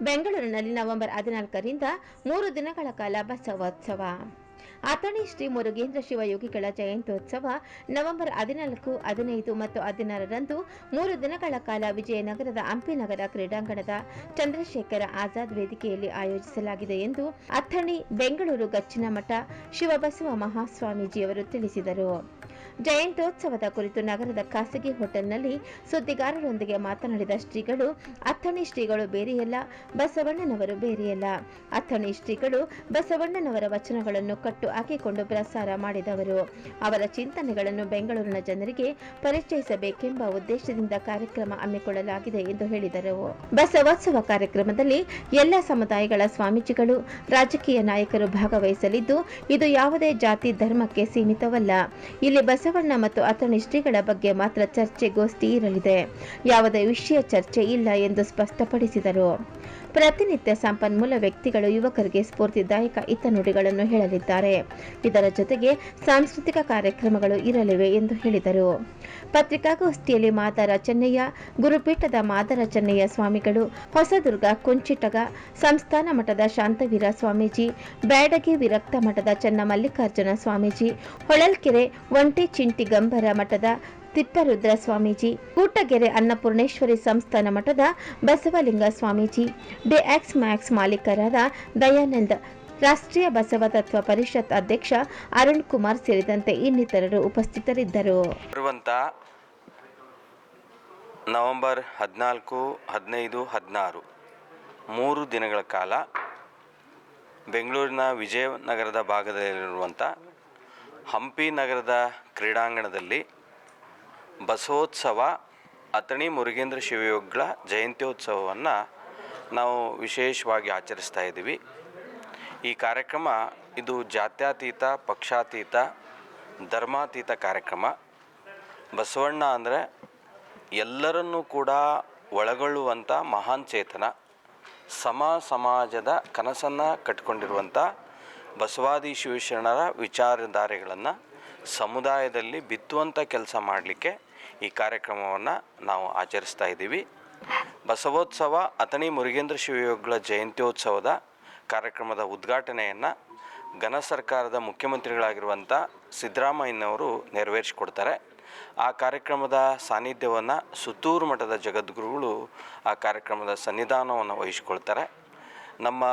ಬೆಂಗಳೂರಿನಲ್ಲಿ ನವೆಂಬರ್ 14ರಿಂದ 3 ದಿನಗಳ ಕಾಲ ಬಸವೋತ್ಸವ. ಅಥಣಿ ಶ್ರೀ ಮುರುಗೇಂದ್ರ ಶಿವಯೋಗಿಗಳ ಜಯಂತ್ಯೋತ್ಸವ ನವೆಂಬರ್ 14, 15 ಮತ್ತು 16ರಂದು 3 ದಿನಗಳ ಕಾಲ ವಿಜಯನಗರದ ಹಂಪಿನಗರ ಕ್ರೀಡಾಂಗಣದ ಚಂದ್ರಶೇಖರ ಆಜಾದ್ ವೇದಿಕೆಯಲ್ಲಿ ಆಯೋಜಿಸಲಾಗಿದೆ ಎಂದು ಅಥಣಿ ಬೆಂಗಳೂರು ಗಚ್ಚಿನ ಮಠ ಶಿವಬಸವ ಮಹಾಸ್ವಾಮೀಜಿಯವರು ತಿಳಿಸಿದರು. ಜಯಂತ್ಯೋತ್ಸವದ ಕುರಿತು ನಗರದ ಖಾಸಗಿ ಹೋಟೆಲ್ನಲ್ಲಿ ಸುದ್ದಿಗಾರರೊಂದಿಗೆ ಮಾತನಾಡಿದ ಶ್ರೀಗಳು, ಅಥಣಿ ಶ್ರೀಗಳು ಬೇರೆಯಲ್ಲ, ಬಸವಣ್ಣನವರು ಬೇರೆಯಲ್ಲ. ಅಥಣಿ ಶ್ರೀಗಳು ಬಸವಣ್ಣನವರ ವಚನಗಳನ್ನು ಕಟ್ಟು ಹಾಕಿಕೊಂಡು ಪ್ರಸಾರ ಮಾಡಿದವರು. ಅವರ ಚಿಂತನೆಗಳನ್ನು ಬೆಂಗಳೂರಿನ ಜನರಿಗೆ ಪರಿಚಯಿಸಬೇಕೆಂಬ ಉದ್ದೇಶದಿಂದ ಕಾರ್ಯಕ್ರಮ ಹಮ್ಮಿಕೊಳ್ಳಲಾಗಿದೆ ಎಂದು ಹೇಳಿದರು. ಬಸವೋತ್ಸವ ಕಾರ್ಯಕ್ರಮದಲ್ಲಿ ಎಲ್ಲ ಸಮುದಾಯಗಳ ಸ್ವಾಮೀಜಿಗಳು, ರಾಜಕೀಯ ನಾಯಕರು ಭಾಗವಹಿಸಲಿದ್ದು, ಇದು ಯಾವುದೇ ಜಾತಿ ಧರ್ಮಕ್ಕೆ ಸೀಮಿತವಲ್ಲ. ಇಲ್ಲಿ ಬಸವಣ್ಣ ಮತ್ತು ಅಥಣಿ ಶ್ರೀಗಳ ಬಗ್ಗೆ ಮಾತ್ರ ಚರ್ಚೆಗೋಷ್ಠಿ ಇರಲಿದೆ. ಯಾವುದೇ ವಿಷಯ ಚರ್ಚೆ ಇಲ್ಲ ಎಂದು ಸ್ಪಷ್ಟಪಡಿಸಿದರು. ಪ್ರತಿನಿತ್ಯ ಸಂಪನ್ಮೂಲ ವ್ಯಕ್ತಿಗಳು ಯುವಕರಿಗೆ ಸ್ಫೂರ್ತಿದಾಯಕ ಹಿತನುಡಿಗಳನ್ನು ಹೇಳಲಿದ್ದಾರೆ. ಇದರ ಜೊತೆಗೆ ಸಾಂಸ್ಕೃತಿಕ ಕಾರ್ಯಕ್ರಮಗಳು ಇರಲಿವೆ ಎಂದು ಹೇಳಿದರು. ಪತ್ರಿಕಾಗೋಷ್ಠಿಯಲ್ಲಿ ಮಾದಾರ ಚೆನ್ನಯ್ಯ, ಗುರುಪೀಠದ ಮಾದಾರ ಚೆನ್ನಯ್ಯ ಸ್ವಾಮಿಗಳು, ಹೊಸದುರ್ಗ ಕುಂಚಿಟಗ ಸಂಸ್ಥಾನ ಮಠದ ಶಾಂತವೀರ ಸ್ವಾಮೀಜಿ, ಬ್ಯಾಡಗಿ ವಿರಕ್ತ ಮಠದ ಚನ್ನಮಲ್ಲಿಕಾರ್ಜುನ ಸ್ವಾಮೀಜಿ, ಹೊಳಲ್ಕೆರೆ ಒಂಟಿ ಚಿಂಟಿಗಂಬರ ಮಠದ ತಿಪ್ಪರುದ್ರ ಸ್ವಾಮೀಜಿ, ಕೂಟಗೆರೆ ಅನ್ನಪೂರ್ಣೇಶ್ವರಿ ಸಂಸ್ಥಾನ ಮಠದ ಬಸವಲಿಂಗ ಸ್ವಾಮೀಜಿ, ಡಿಎಕ್ಸ್ ಮ್ಯಾಕ್ಸ್ ಮಾಲೀಕರಾದ ದಯಾನಂದ್, ರಾಷ್ಟ್ರೀಯ ಬಸವ ತತ್ವ ಪರಿಷತ್ ಅಧ್ಯಕ್ಷ ಅರುಣ್ ಕುಮಾರ್ ಸೇರಿದಂತೆ ಇನ್ನಿತರರು ಉಪಸ್ಥಿತರಿದ್ದರು. ನವೆಂಬರ್ 14, 15, 16 3 ದಿನಗಳ ಕಾಲ ಬೆಂಗಳೂರಿನ ವಿಜಯನಗರದ ಭಾಗದಲ್ಲಿರುವಂಥ ಹಂಪಿ ನಗರದ ಕ್ರೀಡಾಂಗಣದಲ್ಲಿ ಬಸವೋತ್ಸವ ಅಥಣಿ ಮುರುಗೇಂದ್ರ ಶಿವಯೋಗಿಗಳ ಜಯಂತ್ಯೋತ್ಸವವನ್ನು ನಾವು ವಿಶೇಷವಾಗಿ ಆಚರಿಸ್ತಾ ಇದ್ದೀವಿ. ಈ ಕಾರ್ಯಕ್ರಮ ಇದು ಜಾತ್ಯತೀತ, ಪಕ್ಷಾತೀತ, ಧರ್ಮಾತೀತ ಕಾರ್ಯಕ್ರಮ. ಬಸವಣ್ಣ ಅಂದರೆ ಎಲ್ಲರನ್ನೂ ಕೂಡ ಒಳಗೊಳ್ಳುವಂಥ ಮಹಾನ್ ಚೇತನ. ಸಮಾಜದ ಕನಸನ್ನು ಕಟ್ಟಿಕೊಂಡಿರುವಂಥ ಬಸವಾದಿ ಶಿವಶರಣರ ವಿಚಾರಧಾರೆಗಳನ್ನು ಸಮುದಾಯದಲ್ಲಿ ಬಿತ್ತುವಂಥ ಕೆಲಸ ಮಾಡಲಿಕ್ಕೆ ಈ ಕಾರ್ಯಕ್ರಮವನ್ನು ನಾವು ಆಚರಿಸ್ತಾ ಇದ್ದೀವಿ. ಬಸವೋತ್ಸವ ಅಥಣಿ ಮುರುಗೇಂದ್ರ ಶಿವಯೋಗಿಗಳ ಜಯಂತ್ಯೋತ್ಸವದ ಕಾರ್ಯಕ್ರಮದ ಉದ್ಘಾಟನೆಯನ್ನು ಘನ ಸರ್ಕಾರದ ಮುಖ್ಯಮಂತ್ರಿಗಳಾಗಿರುವಂಥ ಸಿದ್ದರಾಮಯ್ಯನವರು ನೆರವೇರಿಸಿಕೊಡ್ತಾರೆ. ಆ ಕಾರ್ಯಕ್ರಮದ ಸಾನ್ನಿಧ್ಯವನ್ನು ಸುತ್ತೂರು ಮಠದ ಜಗದ್ಗುರುಗಳು ಆ ಕಾರ್ಯಕ್ರಮದ ಸನ್ನಿಧಾನವನ್ನು ವಹಿಸಿಕೊಳ್ತಾರೆ. ನಮ್ಮ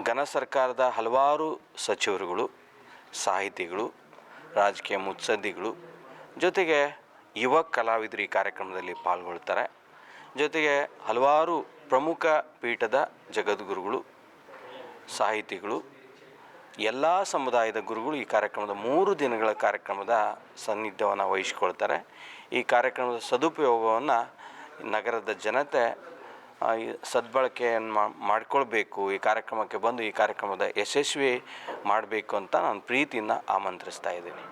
ಘನ ಸರ್ಕಾರದ ಹಲವಾರು ಸಚಿವರುಗಳು, ಸಾಹಿತಿಗಳು, ರಾಜಕೀಯ ಮುತ್ಸದ್ದಿಗಳು, ಜೊತೆಗೆ ಯುವ ಕಲಾವಿದರು ಈ ಕಾರ್ಯಕ್ರಮದಲ್ಲಿ ಪಾಲ್ಗೊಳ್ತಾರೆ. ಜೊತೆಗೆ ಹಲವಾರು ಪ್ರಮುಖ ಪೀಠದ ಜಗದ್ಗುರುಗಳು, ಸಾಹಿತಿಗಳು, ಎಲ್ಲ ಸಮುದಾಯದ ಗುರುಗಳು ಈ ಕಾರ್ಯಕ್ರಮದ 3 ದಿನಗಳ ಕಾರ್ಯಕ್ರಮದ ಸಾನ್ನಿಧ್ಯವನ್ನು ವಹಿಸಿಕೊಳ್ತಾರೆ. ಈ ಕಾರ್ಯಕ್ರಮದ ಸದುಪಯೋಗವನ್ನು ನಗರದ ಜನತೆ ಸದ್ಬಳಕೆಯನ್ನು ಮಾಡಿಕೊಳ್ಬೇಕು. ಈ ಕಾರ್ಯಕ್ರಮಕ್ಕೆ ಬಂದು ಈ ಕಾರ್ಯಕ್ರಮದ ಯಶಸ್ವಿ ಮಾಡಬೇಕು ಅಂತ ನಾನು ಪ್ರೀತಿಯಿಂದ ಆಮಂತ್ರಿಸ್ತಾ ಇದ್ದೀನಿ.